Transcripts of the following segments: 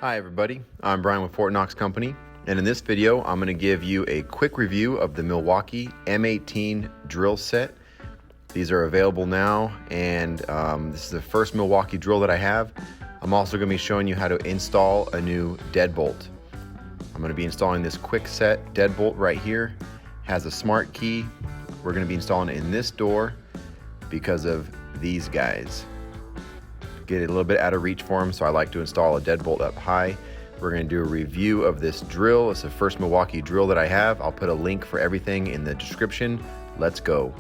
Hi everybody, I'm Brian with Knox Company, and in this video I'm going to give you a quick review of the Milwaukee M18 drill set. These are available now, and this is the first Milwaukee drill that I have. I'm also going to be showing you how to install a new deadbolt. I'm going to be installing this Kwikset deadbolt right here. It has a smart key. We're going to be installing it in this door because of these guys. Get it a little bit out of reach for them, so I like to install a deadbolt up high. We're going to do a review of this drill. It's the first Milwaukee drill that I have. I'll put a link for everything in the description. Let's go.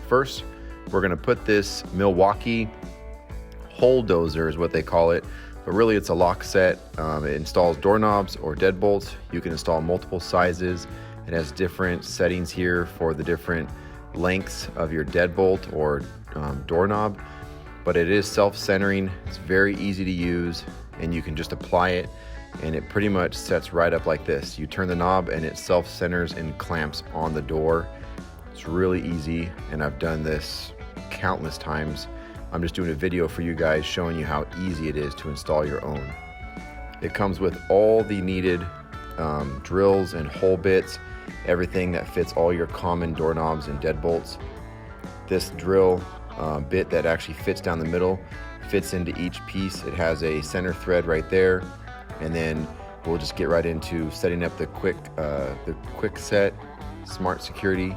First, we're going to put this Milwaukee hole dozer is what they call it, but really it's a lock set. It installs doorknobs or deadbolts. You can install multiple sizes. It has different settings here for the different lengths of your deadbolt or doorknob. But it is self-centering. It's very easy to use, and you can just apply it, and it pretty much sets right up like this. You turn the knob and it self-centers and clamps on the door. It's really easy, and I've done this countless times. I'm just doing a video for you guys showing you how easy it is to install your own. It comes with all the needed drills and hole bits, everything that fits all your common doorknobs and deadbolts. This drill bit that actually fits down the middle fits into each piece. It has a center thread right there, and then we'll just get right into setting up the Kwikset Smart Security.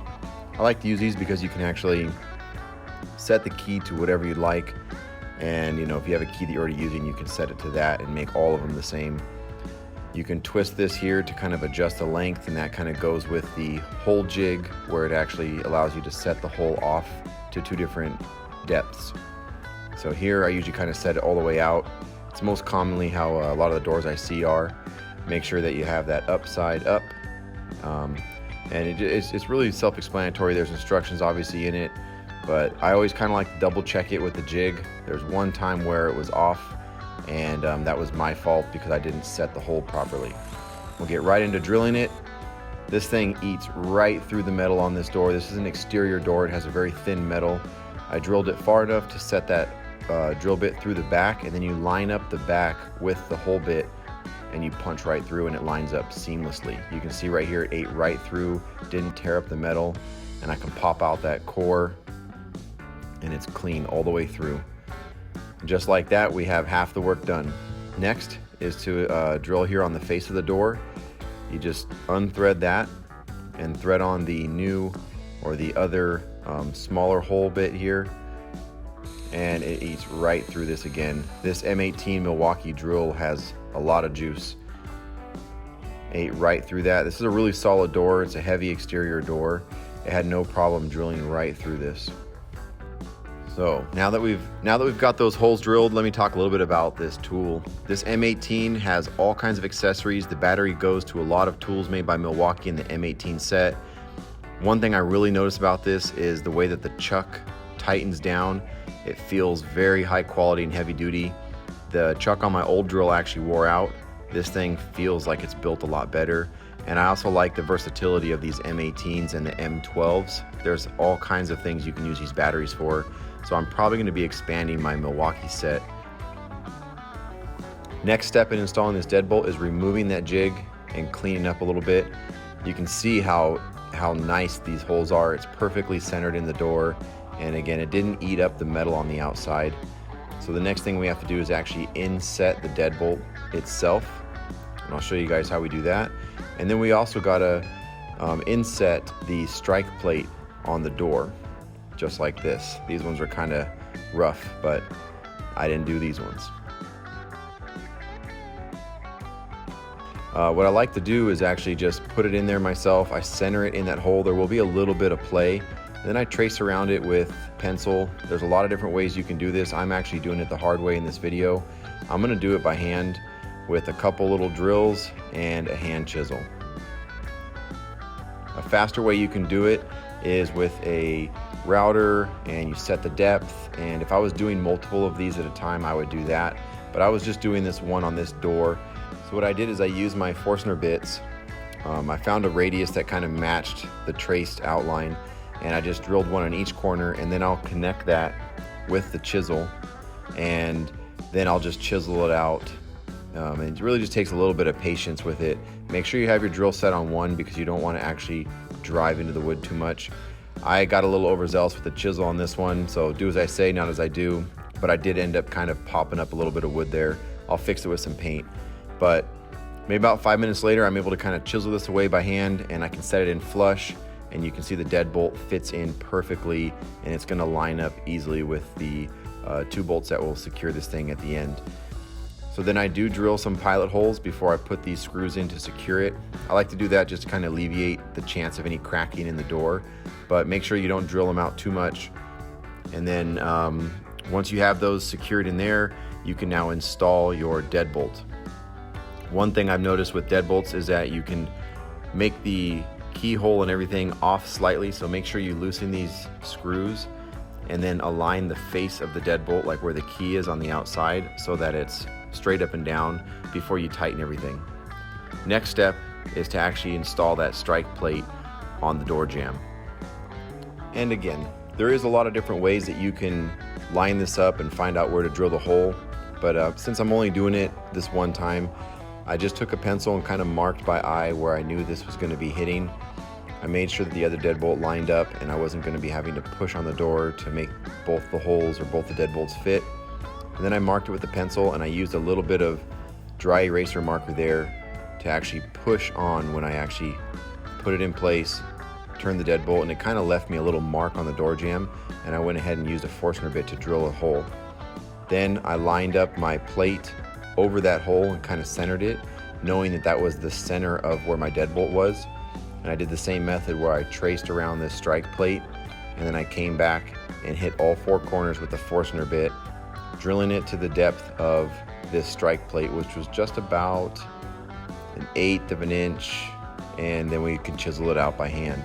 I like to use these because you can actually set the key to whatever you'd like, and if you have a key that you're already using, you can set it to that and make all of them the same. You can twist this here to kind of adjust the length, and that kind of goes with the hole jig, where it actually allows you to set the hole off to two different depths. So here I usually kind of set it all the way out. It's most commonly how a lot of the doors I see are. Make sure that you have that upside up, and it's really self-explanatory. There's instructions obviously in it, but I always kind of like to double check it with the jig. There's one time where it was off, and that was my fault because I didn't set the hole properly. We'll get right into drilling it. This thing eats right through the metal on this door. This is an exterior door. It has a very thin metal. I drilled it far enough to set that drill bit through the back, and then you line up the back with the hole bit and you punch right through, and it lines up seamlessly. You can see right here it ate right through, didn't tear up the metal, and I can pop out that core and it's clean all the way through. And just like that, we have half the work done. Next is to drill here on the face of the door. You just unthread that and thread on the new or the other smaller hole bit here, and it eats right through this again. This M18 Milwaukee drill has a lot of juice. Ate right through that. This is a really solid door. It's a heavy exterior door. It had no problem drilling right through this. So now that we've got those holes drilled, let me talk a little bit about this tool. This M18 has all kinds of accessories. The battery goes to a lot of tools made by Milwaukee in the M18 set. One thing I really notice about this is the way that the chuck tightens down. It feels very high quality and heavy duty. The chuck on my old drill actually wore out. This thing feels like it's built a lot better. And I also like the versatility of these M18s and the M12s. There's all kinds of things you can use these batteries for. So I'm probably going to be expanding my Milwaukee set. Next step in installing this deadbolt is removing that jig and cleaning up a little bit. You can see how nice these holes are. It's perfectly centered in the door, and again, it didn't eat up the metal on the outside. So the next thing we have to do is actually inset the deadbolt itself, and I'll show you guys how we do that. And then we also got to inset the strike plate on the door, just like this. These ones are kind of rough, but I didn't do these ones. What I like to do is actually just put it in there myself. I center it in that hole. There will be a little bit of play. And then I trace around it with pencil. There's a lot of different ways you can do this. I'm actually doing it the hard way in this video. I'm gonna do it by hand with a couple little drills and a hand chisel. A faster way you can do it is with a router, and you set the depth, and if I was doing multiple of these at a time, I would do that, but I was just doing this one on this door. So what I did is I used my Forstner bits. I found a radius that kind of matched the traced outline, and I just drilled one on each corner, and then I'll connect that with the chisel, and then I'll just chisel it out It really just takes a little bit of patience with it. Make sure you have your drill set on 1 because you don't want to actually drive into the wood too much. I got a little overzealous with the chisel on this one, so do as I say, not as I do, but I did end up kind of popping up a little bit of wood there. I'll fix it with some paint. But maybe about 5 minutes later, I'm able to kind of chisel this away by hand, and I can set it in flush, and you can see the deadbolt fits in perfectly, and it's going to line up easily with the 2 bolts that will secure this thing at the end. So then I do drill some pilot holes before I put these screws in to secure it. I like to do that just to kind of alleviate the chance of any cracking in the door, but make sure you don't drill them out too much. And then once you have those secured in there, you can now install your deadbolt. One thing I've noticed with deadbolts is that you can make the keyhole and everything off slightly, so make sure you loosen these screws and then align the face of the deadbolt, like where the key is on the outside, so that it's straight up and down before you tighten everything. Next step is to actually install that strike plate on the door jamb. And again, there is a lot of different ways that you can line this up and find out where to drill the hole, but since I'm only doing it this one time, I just took a pencil and kind of marked by eye where I knew this was going to be hitting. I made sure that the other deadbolt lined up and I wasn't going to be having to push on the door to make both the holes or both the deadbolts fit. And then I marked it with the pencil, and I used a little bit of dry eraser marker there to actually push on when I actually put it in place, turned the deadbolt, and it kind of left me a little mark on the door jamb, and I went ahead and used a Forstner bit to drill a hole. Then I lined up my plate over that hole and kind of centered it, knowing that that was the center of where my deadbolt was. And I did the same method where I traced around this strike plate, and then I came back and hit all 4 corners with the Forstner bit, drilling it to the depth of this strike plate, which was just about 1/8 of an inch, and then we can chisel it out by hand.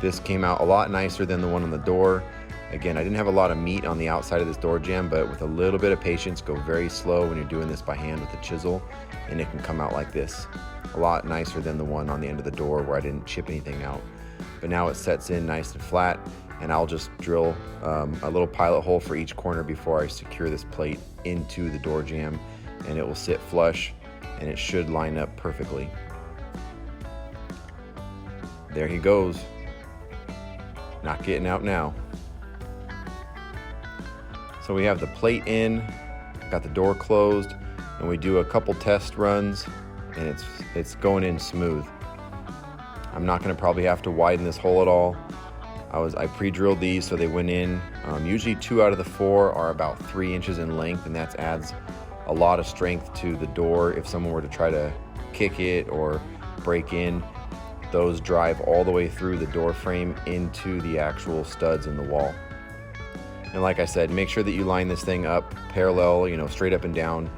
This came out a lot nicer than the one on the door. Again, I didn't have a lot of meat on the outside of this door jamb, but with a little bit of patience, go very slow when you're doing this by hand with the chisel, and it can come out like this. A lot nicer than the one on the end of the door where I didn't chip anything out. But now it sets in nice and flat, and I'll just drill a little pilot hole for each corner before I secure this plate into the door jamb, and it will sit flush, and it should line up perfectly. There he goes. Not getting out now. So we have the plate in, got the door closed, and we do a couple test runs, and it's going in smooth. I'm not going to probably have to widen this hole at all. I pre-drilled these so they went in. Usually 2 out of the 4 are about 3 inches in length, and that adds a lot of strength to the door. If someone were to try to kick it or break in, those drive all the way through the door frame into the actual studs in the wall. And like I said, make sure that you line this thing up parallel, straight up and down.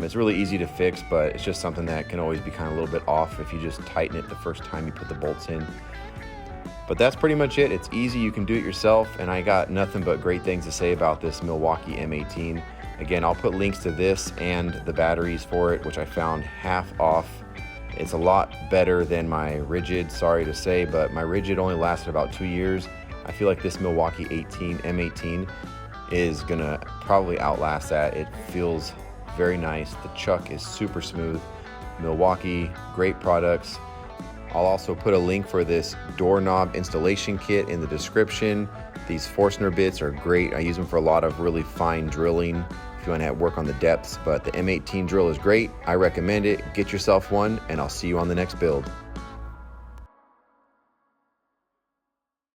It's really easy to fix, but it's just something that can always be kind of a little bit off if you just tighten it the first time you put the bolts in. But that's pretty much it. It's easy, you can do it yourself, and I got nothing but great things to say about this Milwaukee M18. Again, I'll put links to this and the batteries for it, which I found half off. It's a lot better than my Rigid, sorry to say, but my Rigid only lasted about 2 years. I feel like this Milwaukee M18 is gonna probably outlast that. It feels very nice. The chuck is super smooth. Milwaukee, great products. I'll also put a link for this doorknob installation kit in the description. These Forstner bits are great. I use them for a lot of really fine drilling if you want to work on the depths, but the M18 drill is great. I recommend it. Get yourself one, and I'll see you on the next build.